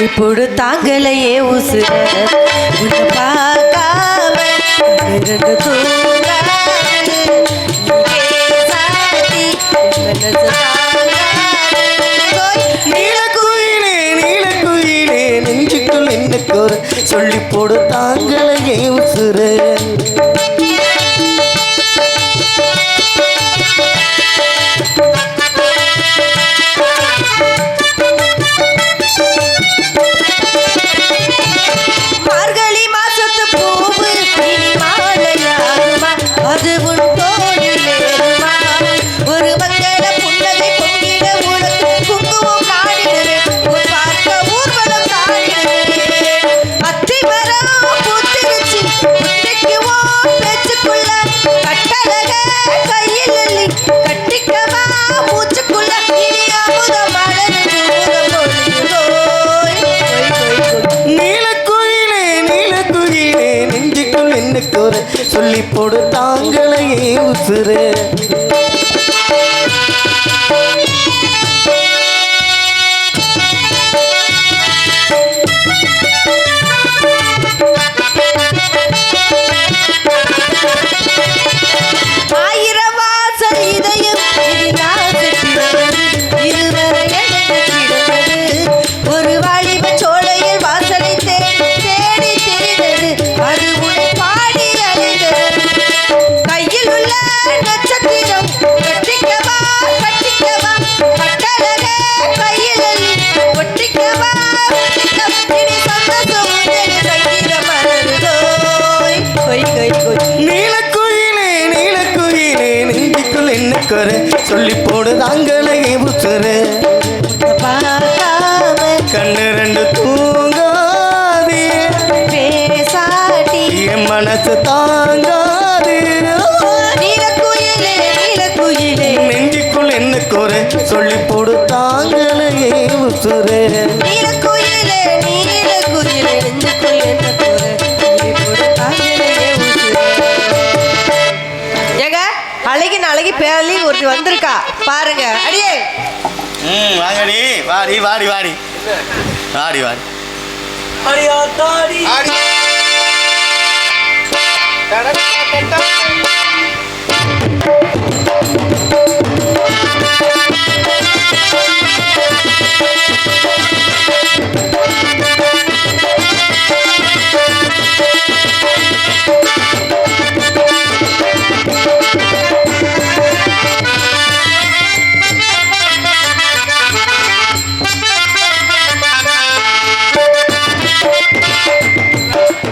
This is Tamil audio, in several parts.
இப்போடு தாங்களையே உசுர உன்னை பார்க்காம இரண்டு தூங்காது சாத்தி மனசு நீலக்குயிலே நீலக்குயிலே நெஞ்சுக்குள் என்ன கோர சொல்லி போடு தாங்களையே உசுர சொல்லி போடு தாங்களையே உசுர சொல்லி போடு தாங்களையே உசுர கண்ணு ரெண்டு தூங்காதே பேசாட்டி என் மனசு தாங்காதே நெஞ்சுக்குள் என்ன கோர சொல்லி போடு தாங்களையே உசுர அழகி பேரலி ஒரு வந்திருக்கா பாருங்க அடியே வாங்கடி வாடி வாடி வாடி வாடி வாடி அடியா தாடி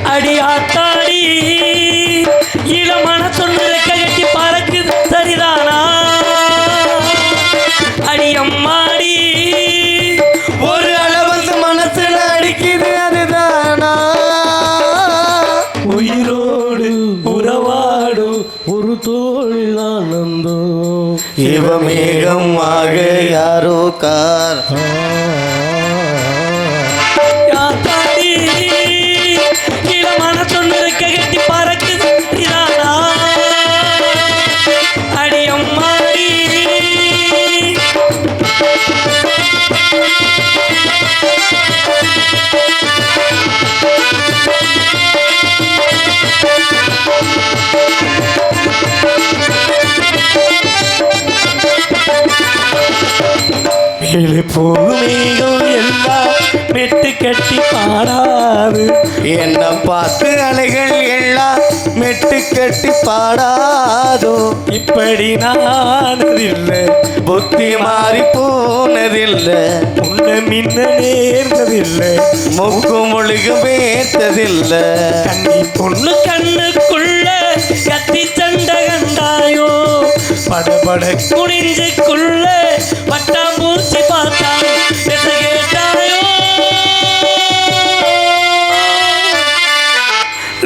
அடியாத்தாடி இளமான தொண்டு ரெக்க கட்டி பறக்குது சரிதானா அடியம்மாடி ஒரு அளவு மனசுல அடிக்குது அதுதானா உயிரோடு உறவாடும் ஒரு தோழில் ஆனந்தம் இவ மேகமாக யாரோ கார் கட்டி பறக்குது அடியம்மாடி போகுமேகம் எல்லாம் மெட்டு கட்டி பாடாது என்ன பார்த்து அலைகள் எல்லாம் மெட்டு கட்டி பாடாதோ இப்படி நானதில்லை புத்தி மாறி போனதில்லை உன்ன மின்ன நேர்ந்ததில்லை முக்கு முழுகு பேர்த்ததில்லை கண்ணி பொண்ணு கண்ணுக்குள்ள கத்தி சண்டை கண்டாயோ படபட குனிஞ்சுக்குள்ள பட்டாம்பூச்சி பார்த்தா கேட்டாயோ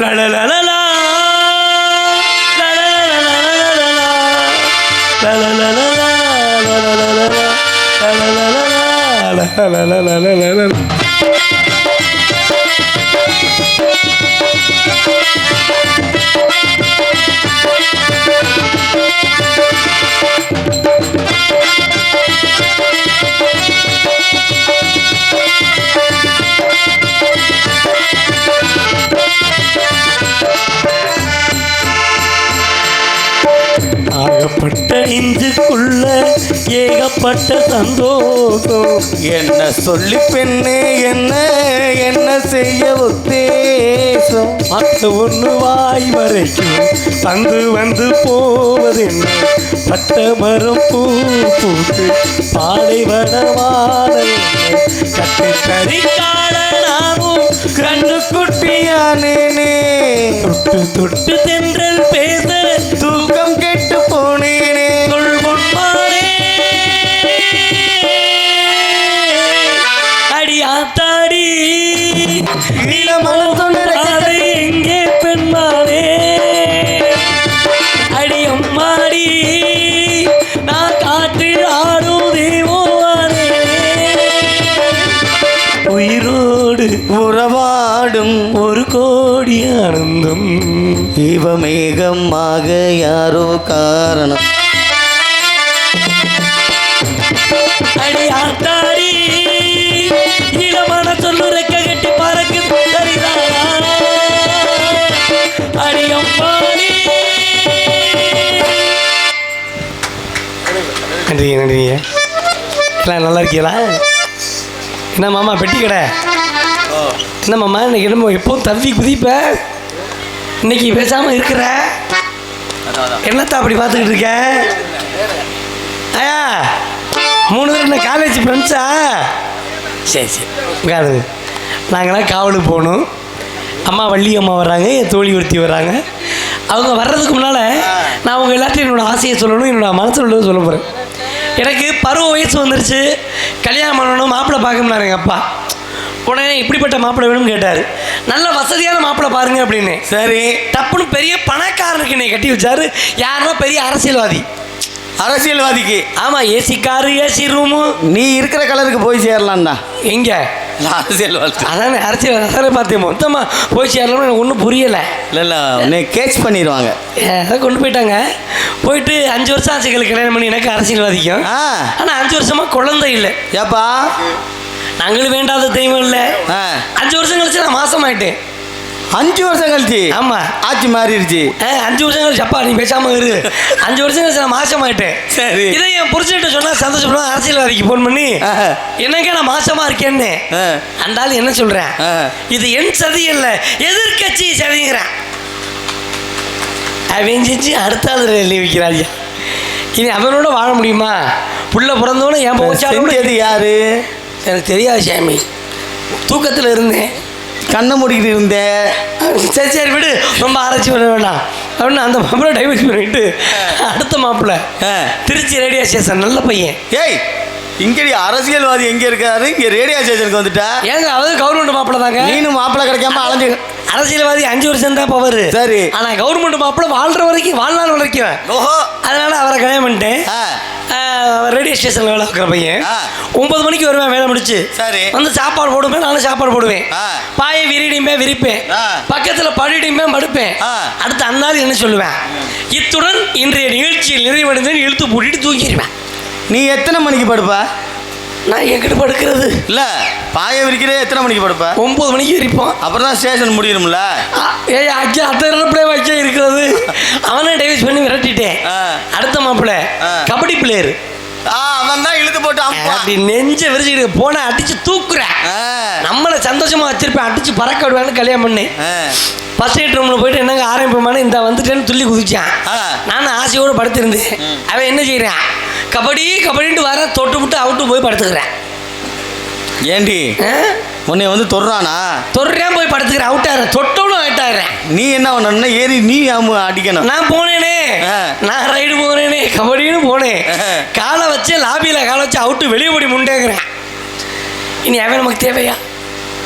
லலலலலா ஏகப்பட்ட சந்தோஷம். என்ன சொல்லி பெண்ணே என்ன என்ன செய்ய உத்தேசம்? பத்து ஒன்று வாய் வரைக்கும் வந்து வந்து போவது என்ன? பட்ட மரம் பூ பூத்து பாலை வடவாத கட்டு தறிக்கால நாமும் கண்டு குட்டியானேனே தொட்டு தொட்டு தென்றல் பேச தூக்கம் கெட்டு போனேனே. பொன்மானே அடியாத்தாடி நீலமலை எங்கே பெண்மானே அடியம்மாடி நான் காற்றில் ஆடும் தேவோவானே உயிரோடு உறவாடும் ஒரு கோடி ஆனந்தம் இவமேகமாக யாரோ காரணம். அடி ஆத்தாடி இளமான சொல்லு ரெக்க கட்டி பறக்குது சரிதானா அடி அம்மாடி. நன்றிங்க நன்றிங்க. எல்லாம் நல்லா இருக்கீங்களா? என்ன மாமா பெட்டி கடை? என்ன மாமா இன்னைக்கு என்ன எப்போவும் தவி குதிப்ப, இன்னைக்கு பேசாமல் இருக்கிற? என்னத்தான் அப்படி பார்த்துக்கிட்டு இருக்க? ஐயா 3 பேர் என்ன காலேஜ் ஃப்ரெண்ட்ஸா? சரி சரி உட்காருங்க. நாங்களாம் காவலுக்கு போகணும். அம்மா வள்ளி அம்மா வர்றாங்க, என் தோழி ஒருத்தி வர்றாங்க. அவங்க வர்றதுக்கு முன்னால் நான் அவங்க எல்லாத்தையும் என்னோடய ஆசையை சொல்லணும், என்னோடய மனசில் உள்ளது சொல்ல போகிறேன். எனக்கு பருவ வயசு வந்துருச்சு, கல்யாணம் பண்ணணும், மாப்பிள்ளை பார்க்கணும்னாரு எங்கள் அப்பா. உடனே இப்படிப்பட்ட மாப்பிள்ளை வேணும்னு கேட்டார். நல்ல வசதியான மாப்பிள்ளை பாருங்க அப்படின்னு. சரி, டப்புன்னு பெரிய பணக்காரனுக்கு என்னை கட்டி வச்சாரு. யாருன்னா பெரிய அரசியல்வாதி. அரசியல்வாதிக்கு? ஆமாம், ஏசி காரு ஏசி ரூமு. நீ இருக்கிற கலருக்கு போய் சேரலாம்டா. எங்கே? அரசியல்வாதி அதானே அரசியல். அதானே பார்த்தேன். மொத்தமாக போய் சேரலாம்னு எனக்கு ஒன்றும் புரியலை. இல்லை உன்னை கேட்ச் பண்ணிடுவாங்க. அதான் கொண்டு போயிட்டாங்க. போயிட்டு 5 வருஷம் ஆச்சு எங்களுக்கு கல்யாணம் பண்ணி. எனக்கு அரசியல்வாதிக்கும். ஆனால் 5 வருஷமாக குழந்தை இல்லை. ஏப்பா? நாங்களும் வேண்டாத தெய்வம் இல்லை. 5 வருஷம் கழிச்சு நான் மாசமாயிட்டேன். 5 வருஷம் கழிச்சு? ஆமாம், ஆட்சி மாறிடுச்சு. 5 வருஷம் கழிச்சு. அப்பா நீ பேசாமல் இரு. 5 வருஷம் கழிச்சு நான் மாசமாயிட்டேன். சரி. இதை என் புரிச்சுட்டு சொன்னா சந்தோஷப்படும். அரசியல்வாதிக்கு ஃபோன் பண்ணி என்னங்க நான் மாசமா இருக்கேன்னு. அந்த ஆள் என்ன சொல்றேன், இது என் சதி இல்லை எதிர்கட்சி சதிங்கிறேன். அவன் செஞ்சு அடுத்த ஆள் எழுதி வைக்கிறாங்க. இனி அவனோட வாழ முடியுமா? புள்ள பிறந்தோன்னு என் போச்சாலும் யாரு எனக்கு தெரியாது சாமி. தூக்கத்தில் இருந்தேன், கண்ணை மூடிக்கிட்டு இருந்தேன். சரி சரி விடு, ரொம்ப ஆராய்ச்சி பண்ண வேண்டாம் அப்படின்னு அந்த மாப்பிள்ளை டைவர்ஸ் பண்ணிட்டு அடுத்த மாப்பிள்ளை திருச்சி ரேடியோ ஸ்டேஷன் நல்ல பையன். ஏய், இங்கடி அரசியல்வாதி எங்கே இருக்காரு? இங்கே ரேடியோ ஸ்டேஷனுக்கு வந்துட்டா? ஏங்க அதாவது கவர்மெண்ட் மாப்பிள்ளை தாங்க. நீனும் மாப்பிள்ளை கிடைக்காம அலைஞ்சு. அரசியல்வாதி 5 வருஷம் தான் பவர். சரி. ஆனால் கவர்மெண்ட் மாப்பிள்ளை வாழ்கிற வரைக்கும் வாழ்நாள் வரைக்கும். ஓஹோ. அதனால அவரை கல்யாணம் பண்ணிட்டேன். ரேடியோ ஸ்டேஷனில் வேலை வைக்கிற பையன். 9 மணிக்கு வருவேன் வேலை முடிச்சு. சரி. வந்து சாப்பாடு போடுவேன், நானும் சாப்பாடு போடுவேன். பாயை விரிடியுமே விரிப்பேன், பக்கத்தில் படிடியுமே படுப்பேன். அடுத்து அந்நாள் என்ன சொல்லுவேன், இத்துடன் இன்றைய நிகழ்ச்சியில் நிறைவடைந்தேன் இழுத்து பூட்டிட்டு தூங்கிடுவேன். நீ எத்தனை மணிக்கு படுப்ப? நான் எங்கிட்ட படுக்கிறது இல்லை, பாயை விரிக்கிறே எத்தனை மணிக்கு படுப்ப? 9 மணிக்கு விரிப்போம். அப்புறம் தான் ஸ்டேஷன் முடியணும்ல. ஏய் அக்கா அத்தனை வச்ச இருக்கிறது. அவனே டைவர்ஸ் பண்ணி விரட்டிட்டேன். அடுத்த மாப்பிள்ளை கபடி பிளேயர். அவன் தான் இழுத்து போட்டு அப்படி நெஞ்ச விரிச்சுக்கிட்டு போன அடிச்சு தூக்குறேன். நம்மளை சந்தோஷமா வச்சிருப்பேன், அடிச்சு பறக்க விடுவேன்னு கல்யாணம் பண்ணேன். ஃபர்ஸ்ட் எய்ட் ரூமில் போயிட்டு என்னங்க ஆரம்பிப்போமான இந்த வந்துட்டேன்னு துள்ளி குதிச்சான். நானும் ஆசையோடு படுத்திருந்தேன். அவன் என்ன செய்கிறான், கபடி கபடின்ட்டு வர தொட்டு விட்டு அவுட்டு போய் படுத்துக்கிறேன். ஏண்டி உன்னை வந்து தொடுறானா? தொடுறேன் போய் படுத்துக்கிறேன். அவுட்டாயிரம் தொட்டோன்னு அவுட்டாயிரேன். நீ என்ன பண்ண ஏறி நீ அடிக்கணும். நான் போனேனே, நான் ரைடு போனேனே, கபடின்னு போனேன். காலை வச்சு லாபியில் காலை வச்சு அவுட்டு வெளியே ஓடி முண்டேங்கிறேன். இனி அவன் நமக்கு தேவையா?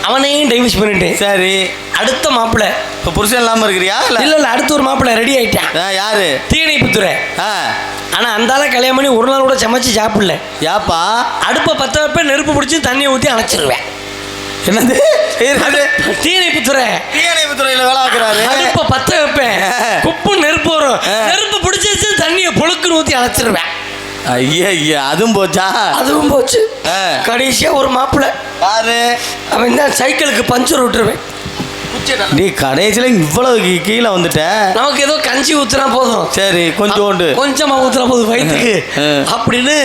அவனையும் டைவர்ஸ் பண்ணிட்டேன். சரி. அடுத்த மாப்பிள்ளை இப்போ புருஷன் இல்லாமல் இருக்கிறியா? இல்லை அடுத்த ஒரு மாப்பிள்ளை ரெடி ஆகிட்டேன். யாரு? தீயணைப்புத்துறை. ஆனால் அந்தால கல்யாணம் பண்ணி ஒரு நாள் கூட சமைச்சு சாப்பிடல. யாப்பா? அடுப்பை 10 வைப்பேன், நெருப்பு பிடிச்சி தண்ணியை ஊற்றி அணைச்சிருவேன். என்னது? தீயணைப்புத்துறை. தீயணைப்புத்துறையில் வேலை வைக்கிறாரு. அடுப்பை 10 வைப்பேன், குப்பு நெருப்பு வரும், நெருப்பு பிடிச்சிருச்சு தண்ணியை பொழுக்குன்னு ஊற்றி அணைச்சிருவேன். ஐயா அதுவும் போச்சா? அதுவும் போச்சு. கடைசியாக ஒரு மாப்பிள்ளை பாரு, அவன் தான் சைக்கிளுக்கு பஞ்சர் விட்டுருவேன். நீ கடைசியில் இவ்வளவு கீழே வந்துட்ட. நமக்கு ஏதோ கஞ்சி ஊத்துனா போதும், சரி கொஞ்சோண்டு கொஞ்சமா ஊத்துனா போதும் வயிற்றுக்கு அப்படின்னு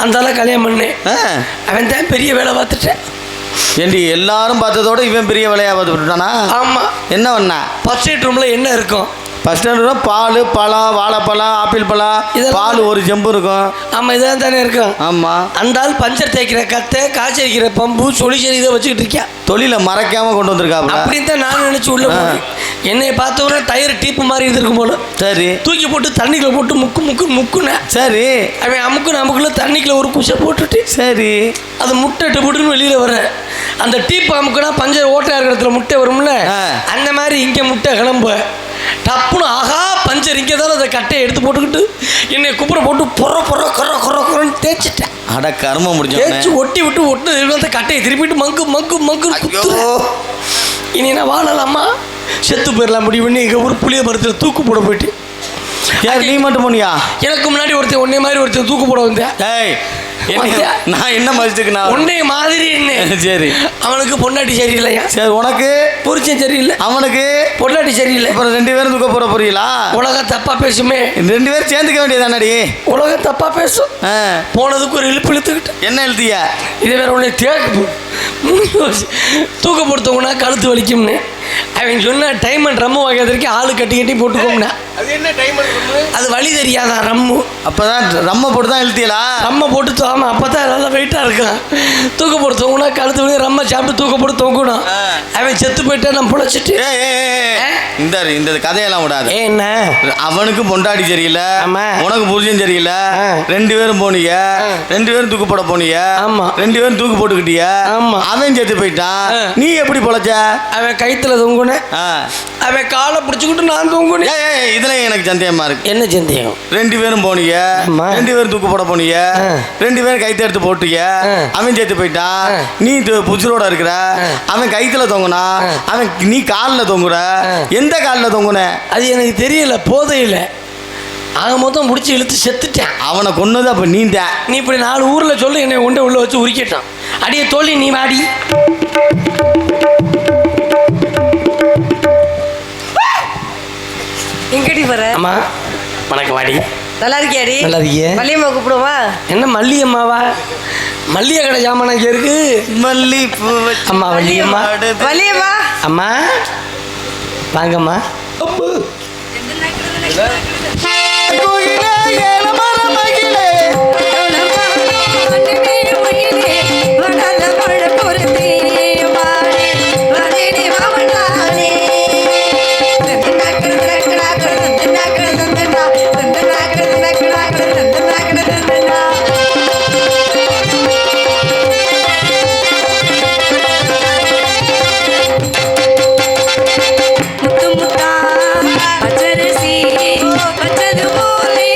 அந்த ஆளை கல்யாணம் பண்ணேன். அவன் தான் பெரிய வேலை பார்த்துட்டேன். ஏண்டி எல்லாரும் பார்த்ததோட இவன் பெரிய வேலையா பார்த்துட்டானா? ஆமா. என்ன பண்ணா? ஃபர்ஸ்ட் எய்ட் ரூம்ல என்ன இருக்கும்? ஃபர்ஸ்ட் ரூம் பால், பழம், வாழைப்பழம், ஆப்பிள் பழம், பால் ஒரு ஜம்பு இருக்கும். ஆமா, இதெல்லாம் தானே இருக்கும். ஆமா. அந்த ஆள் பஞ்சர் தேய்க்கிற கத்தை, காய்ச்சி அடிக்கிற பம்பு, சொலிச்சரி இதை வச்சுக்கிட்டு இருக்கியா. தொழிலை மறைக்காம கொண்டு வந்திருக்காங்க அப்படின்னு தான் நான் நினைச்சு உள்ள என்னை பார்த்தவொடனே டயர் டீப்பு மாதிரி இருந்திருக்கும் போல. சரி. தூக்கி போட்டு தண்ணிக்குள்ள போட்டு முக்குன. சரி. அவன் அமுக்குள்ள தண்ணிக்குள்ள ஒரு குஷை போட்டுட்டு சரி அது முட்டை புட்டுன்னு வெளியில வர. அந்த டீப்பு அமுக்குனா பஞ்சர் ஓட்டையா இருக்கிற இடத்துல முட்டை வரும்ல, அந்த மாதிரி இங்க முட்டை கிளம்பு டப்புன்னு ஆகா பஞ்சர் இங்கே தானே அதை கட்டையை எடுத்து போட்டுக்கிட்டு என்னை குப்புற போட்டு பொறன்னு தேய்ச்சிட்டேன். அட கர்மம் முடிஞ்சு தேய்ச்சி ஒட்டி விட்டு அந்த கட்டையை திருப்பிட்டு மங்கு இனி நான் வாழலாமா செத்து போயிடலாம் முடிவு பண்ணி எங்கள் ஊர் புளிய மரத்தில் தூக்கு போட போயிட்டு. நீ மட்டும் போனியா? எனக்கு முன்னாடி ஒருத்தர் ஒன்னே மாதிரி ஒருத்தர் தூக்கு போட வந்தேன். நான் என்ன மதிச்சுக்கு நான் உன்னை மாதிரி என்ன? சரி. அவனுக்கு பொண்டாட்டி சரியில்லையா? சரி. உனக்கு புரிச்சேன் சரியில்லை, அவனுக்கு பொண்டாட்டி சரியில்லை. அப்புறம் 2 பேரும் தூக்க போற புரியலா? உலகம் தப்பா பேசுமே. 2 பேரும் சேர்ந்துக்க வேண்டியதானடி? உலகம் தப்பா பேசும். போனதுக்கு ஒரு இழுத்துக்கிட்டு என்ன எழுதியா? இதை வேற உடனே தூக்க போடுத்தவங்கன்னா கழுத்து வலிக்கும்னு அவன் சொன்ன டைமண்ட் ரம்மு வாங்கிறதுக்கு ஆளு கட்டி போட்டுக்கோம்னா. அது என்ன டைமண்ட் ரம்மு? அது வழி தெரியாதான் ரம்மு. அப்பதான் ரம்ம போட்டு தான் எழுத்தியலா? ரம்ம போட்டு தோமா அப்பதான் நல்லா வெயிட்டா இருக்கான். தூக்க போட்டு தோங்குனா கழுத்து வலி ரம்ம சாப்பிட்டு தூக்க போட்டு தோங்கணும். அவன் செத்து போயிட்டா நம்ம பிழைச்சிட்டு. இந்த கதையெல்லாம் விடாது. என்ன அவனுக்கு பொண்டாடி சரியில்லை, உனக்கு புருஷன் சரியில்லை, 2 பேரும் போனீங்க, 2 பேரும் தூக்கு போட போனீங்க. ஆமா. 2 பேரும் தூக்கு போட்டுக்கிட்டிய. ஆமா. அவன் செத்து போயிட்டான், நீ எப்படி பொழைச்ச? அவன் கைத்துல தொங்குன, அவன் காலை பிடிச்சுக்கிட்டு நான் தொங்குனேன். இதுல எனக்கு சந்தேகமா இருக்கு. என்ன சந்தேகம்? 2 பேரும் போனீங்க, 2 பேரும் தூக்கு போட போனீங்க, 2 பேரும் கைத்த எடுத்து போட்டீங்க. அவன் செத்து போயிட்டான், நீ புச்சுரோட இருக்கிற. அவன் கைத்துல தொங்குனா, அவன் நீ காலில் தொங்குற. எந்த காலில் தொங்குன? அது எனக்கு தெரியல, போதையில அவன் மொத்தம் முடிச்சு இழுத்து செத்துட்டேன். அவனை கொன்னது அப்ப நீ இப்படி 4 ஊர்ல சொல்லி என்னை கொண்டு உள்ள வச்சு உரிக்கட்டான். அடியே தோழி நீ வாடி. எங்கடி வர? அம்மா வணக்கம் வாடி. நல்லா இருக்கியாடி? நல்லா இருக்கியே. மல்லியம்மா கூப்பிடுவா? என்ன மல்லியம்மாவா? மல்லிகை கடை ஜாமான் இங்கே இருக்கு. மல்லி பூ. அம்மா வள்ளியம்மா. வள்ளியம்மா அம்மா வாங்கம்மா. பச்சது போலே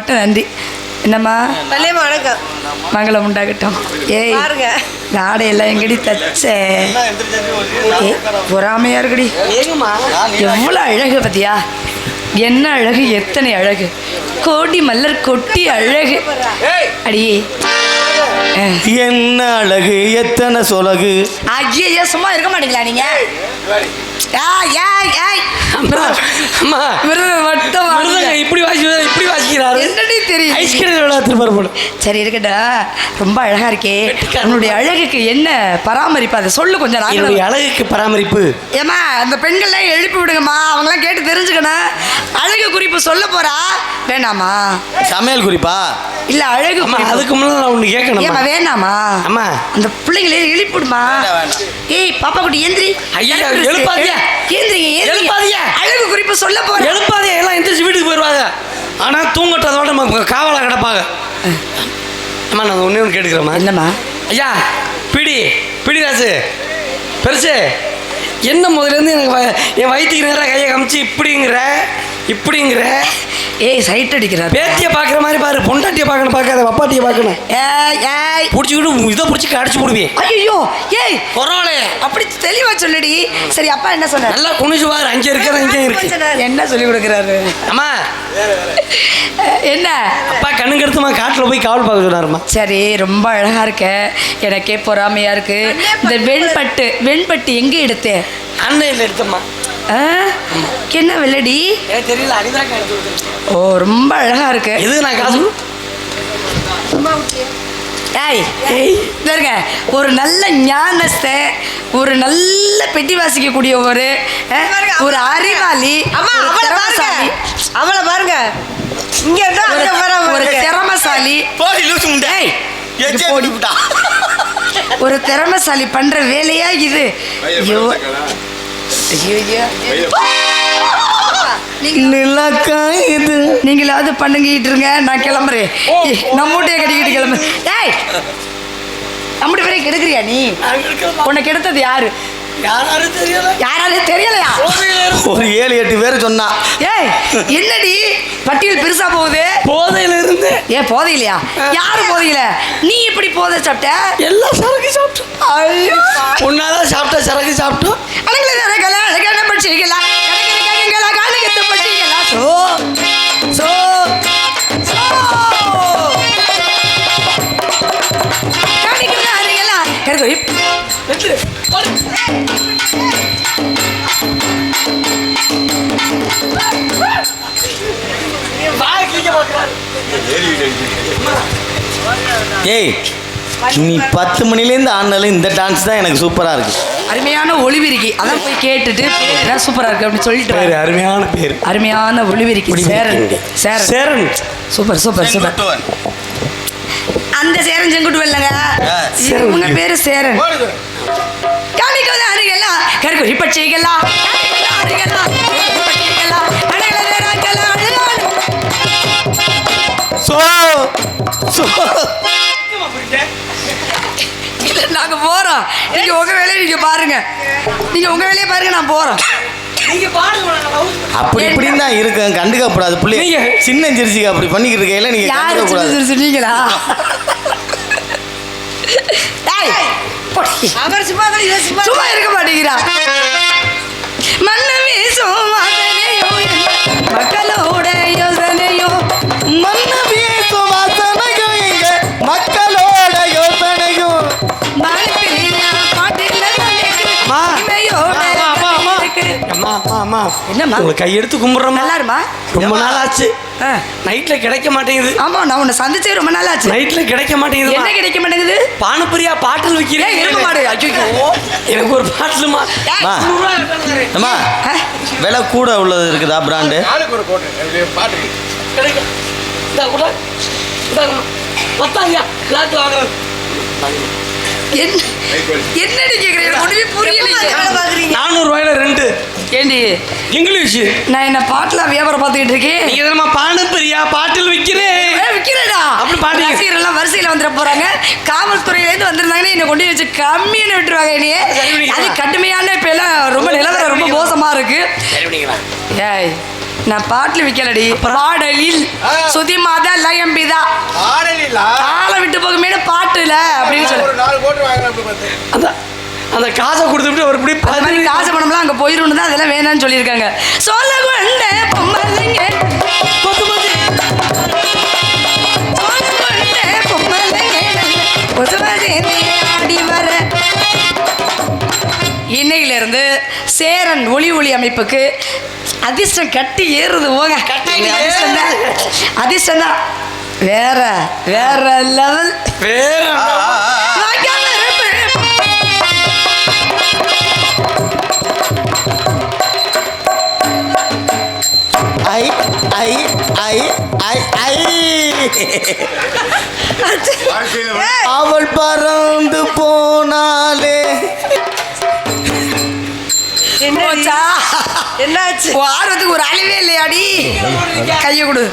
மட்டும் நன்றி. என்னம்மா வள்ளியம்மா வணக்கம். மங்களம் உண்டாகட்டும். ஏய் பாருங்க இந்த ஆடையெல்லாம் எங்கடி தச்சே? பொறாமையா இருக்குடி. எவ்வளோ அழகு பத்தியா? என்ன அழகு, எத்தனை அழகு, கோடி மலர் கொட்டி அழகு. அடியே என்ன அழகு, எத்தனை சொலகு. ஐயா சும்மா இருக்க மாட்டீங்களா நீங்க? இப்படி வாசிக்கிறாரு. என்னடி தெரியும்? ஐஸ்கிரீம் விளையாட்டு போல. சரி இருக்கட்டா, ரொம்ப அழகா இருக்கே. உன்னுடைய அழகுக்கு என்ன பராமரிப்பு அதை சொல்லு கொஞ்சம். என்னுடைய அழகுக்கு பராமரிப்பு ஏமா அந்த பெண்கள்லாம் எழுப்பி விடுங்கம்மா, அவங்களாம் கேட்டு தெரிஞ்சுக்கணும். அழகு குறிப்பு சொல்ல போறா வேணாமா? சமையல் குறிப்பா இல்ல அழகு குறிப்பு. அதுக்கு முன்னாடி நான் ஒண்ணு கேட்கணும். ஏமா வேணாமா? அம்மா அந்த பிள்ளைங்களே எழுப்பி விடுமா. ஏய் பாப்பா குட்டி எந்திரி. ஐயா எழுப்பாதியா, எழுப்பாதியா. அழகு குறிப்பு சொல்ல போற. எழுப்பாதியா, எல்லாம் எந்திரிச்சு வீட்டுக்கு போயிடுவாங்க. ஆனா தூங்கட்டதோட நம்ம காவலா கிடப்பாங்க. அம்மா நான் ஒண்ணே ஒன்று கேட்டுக்கிறேம்மா. என்னம்மா? ஐயா பிடி ராசு பெருசு, என்ன முதலேருந்து எனக்கு என் வயிற்றுக்கு நேராக கையை காமிச்சு இப்படிங்கிற ஏய் சைட் அடிக்கிறார். பேத்தியை பார்க்குற மாதிரி பாரு, பொண்டாட்டியை பார்க்காத வப்பாட்டியை பார்க்கணும். ஏய் பிடிச்சிக்கிட்டு இதை பிடிச்சி அடிச்சு போடுவேன். ஐயோ ஏய் பரவாயில்ல, அப்படி தெளிவா சொல்லுடி. சரி அப்பா என்ன சொன்னார்? நல்லா குனிச்சு பாரு, அங்கே இருக்கு. என்ன சொல்லி கொடுக்குறாரு? அம்மா என்ன அப்பா கண்ணுக்கு எடுத்துமா காட்டில் போய் காவல் பார்க்க சொன்னாருமா. சரி ரொம்ப அழகா இருக்க, எனக்கே பொறாமையா இருக்கு. இந்த வெண்பட்டு எங்க எடுத்தே? அன்னையில் எடுத்தம்மா. என்ன வெள்ளடி? தெரியல, அடிதான் எடுத்து. ஓ ரொம்ப அழகா இருக்கு. எது நான் காசு பாருங்க, ஒரு நல்ல ஞானஸ்தை, ஒரு நல்ல பெட்டி வாசிக்கக்கூடிய ஒரு அறிவாளி, அவளை பாருங்க. இங்க ஒரு திறமசாலி, ஒரு திறமசாலி பண்ற வேலையா இது? நீங்களாவது பண்ணுங்கிட்டு இருங்க, நான் கிளம்புறேன். நம்ம மூட்டையை கட்டிக்கிட்டு கிளம்பு. ஏய் நம்முடைய பேரை கெடுக்கிறியா நீ? உன்னை கெடுத்தது யாரு? யாராலும் தெரியலையா? ஒரு 7-8 பேர் சொன்னா. ஏய் என்னடி பட்டியல் பெருசா போகுது? போதையில இருந்து. ஏன் போதையிலையா? யாரு போதையில? நீ இப்படி போதை சாப்பிட்ட? எல்லாம் சரக்கு சாப்பிட்டோம். ஒன்னாதான் சாப்பிட்டா சரக்கு சாப்பிட்டோம். அழகான பட்சிகளா ஏய் நீ 10 மணிலேருந்து ஆனாலும் இந்த டான்ஸ் தான் எனக்கு சூப்பராக இருக்கு. அருமையான ஒளிவிரிக்கி, அதான் போய் கேட்டுட்டு சூப்பராக இருக்கு அப்படின்னு சொல்லிட்டு. அருமையான பேர், அருமையான ஒளிவிரிக்கி. Cheran super super super. அந்த சேரன் செங்குட்டு இல்லைங்க, உங்க பேரு சேரன். காணிக்கோது அருகெல்லாம் கருக்குறி பட்சிகளா நாங்க போறோம். நீங்க உங்க வேலையை நீங்க பாருங்க, நான் போறோம். அப்படி இப்படின்னு தான் இருக்கும், கண்டுக்கப்படாது. பிள்ளைங்க சின்ன ஜெர்சிக்கு அப்படி பண்ணிக்கிட்டு இருக்கையில நீங்க கண்டுக்கக்கூடாது. நீங்களா? அவர் சும்மா இருக்க மாட்டேங்கிறா. மன்னவே சோமாதனையோ மக்களோட யோசனையோ, மன்னவே சோமாதனையோ எங்க மக்களோட யோசனையோ. என்னம்மா கையெடுத்து கும்பிட்றோம். நல்லா இருமா? ரொம்ப நாள் ஆச்சு. நைட்ல கிடைக்க மாட்டேங்குது. ஆமா நான் உன்னை சந்திச்சே ரொம்ப நாள் ஆச்சு. நைட்ல கிடைக்க மாட்டேங்குது. என்ன கிடைக்க மாட்டேங்குது? பானுப்பிரியா பாட்டில் விற்கிறேன். எருமை மாடு. எனக்கு ஒரு பாட்டிலுமா அம்மா விலை கூட உள்ளது இருக்குதா பிராண்டு? என்னடி கேக்குறீங்க? ஒண்ணுமே புரியல. 400 ரூபாயில 2. ஏண்டி இங்கிலீஷ்? நான் என்ன பாட்டில வியாபாரம் பார்த்துக்கிட்டு இருக்கேன். நீங்க எதமா பானுப்பிரியா பாட்டில் விற்கிறேடா அப்படி பாட்டு ரசிகர்கள் எல்லாம் வரிசையில் வந்துட போறாங்க. காவல்துறையிலேருந்து வந்திருந்தாங்கன்னா என்னை கொண்டு வச்சு கம்மின்னு விட்டுருவாங்க. நீ அது கடுமையான இப்ப எல்லாம் ரொம்ப நிலவரம் ரொம்ப மோசமா இருக்கு. ஏய் நான் பாட்டில் விற்கலடி, பாடலில் சுதிமாதா லயம்பிதா காலை விட்டு போகுமே பாட்டுல அப்படின்னு சொல்லி அந்த காசை கொடுத்துட்டு ஒரு இப்படி அது மாதிரி காசு பணம்லாம் அங்கே போயிருந்து தான் அதெல்லாம் வேணாம்னு சொல்லியிருக்காங்க. சொல்ல கொண்ட பொம்மலைங்க ஆடி வர. இன்னையிலிருந்து சேரன் ஒளி அமைப்புக்கு அதிர்ஷ்டம் கட்டி ஏறுது போங்க. அதிர்ஷ்டம் தான் வேற வேற லெவல். வேற ஐ ஐ ஐ ஐ ஐ அவள் பறந்து போனாலே. என்னாச்சு ஆர்வத்துக்கு ஒரு அழிவே இல்லையாடி? கையை கொடு.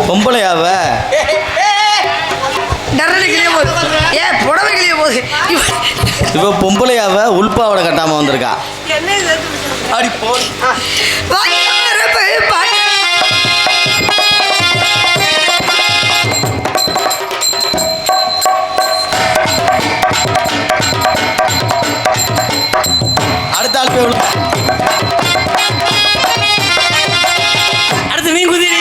பொம்பளையாவ டர்ரலுக்கிலே போகுது, ஏன் புடவைக்கிலே போகுது. இவ பொம்பளையாவ உள்பாவோட கட்டாம வந்திருக்கா. அடி போ. அடுத்த ஆள் போய் அடுத்து மீன் குதிரை.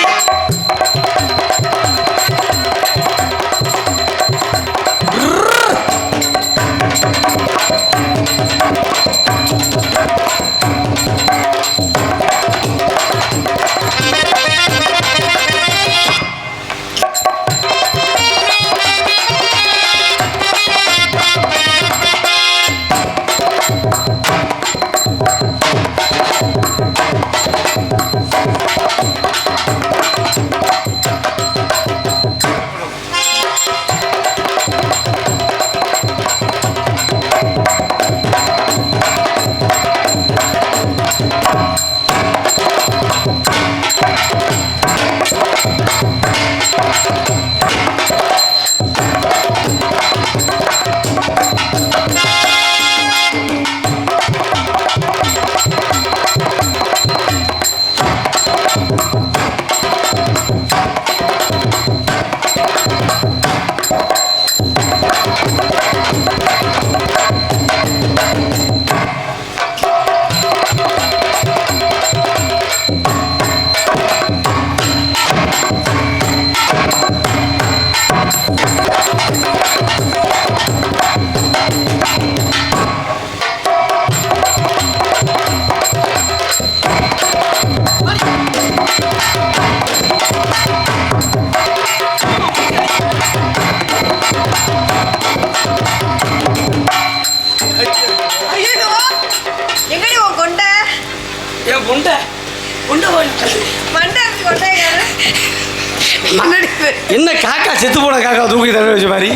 என்ன காக்கா செத்து போன காக்கா தூக்கி தர வச்ச மாதிரி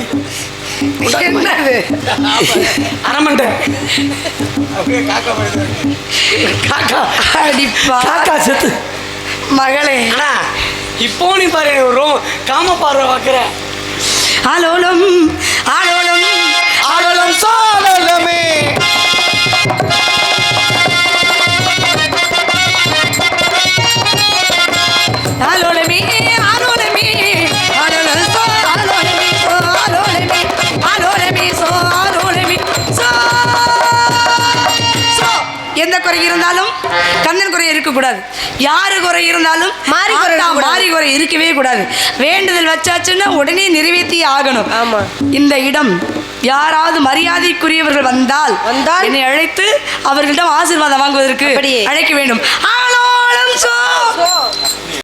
என்னது அரமண்டை காக்கா காக்கா செத்து மகளே. அண்ணா இப்போ நீ பாரு ஒரு காம பார்வை பார்க்குற. ஆலோலம் ஆலோலம் ஆடலம் சாலலமே. ஆலோலமே ஆலோலமே ஆலோலம் சோ ஆலோலமே சோ ஆலோலமே ஆலோலமே சோ ஆலோலமே சோ சோ. எந்த குறை இருந்தாலும் கண்ணன் குறை இருக்கக்கூடாது. யாரு குறை இருந்தாலும் மாறி குறை இருக்கவே கூடாது. வேண்டுதல் வச்சாச்சுன்னா உடனே நிறைவேற்றி ஆகணும். ஆமா. இந்த இடம் யாராவது மரியாதைக்குரியவர்கள் வந்தால் என்னை அழைத்து அவர்களிடம் ஆசீர்வாதம் வாங்குவதற்கு அழைக்க வேண்டும்.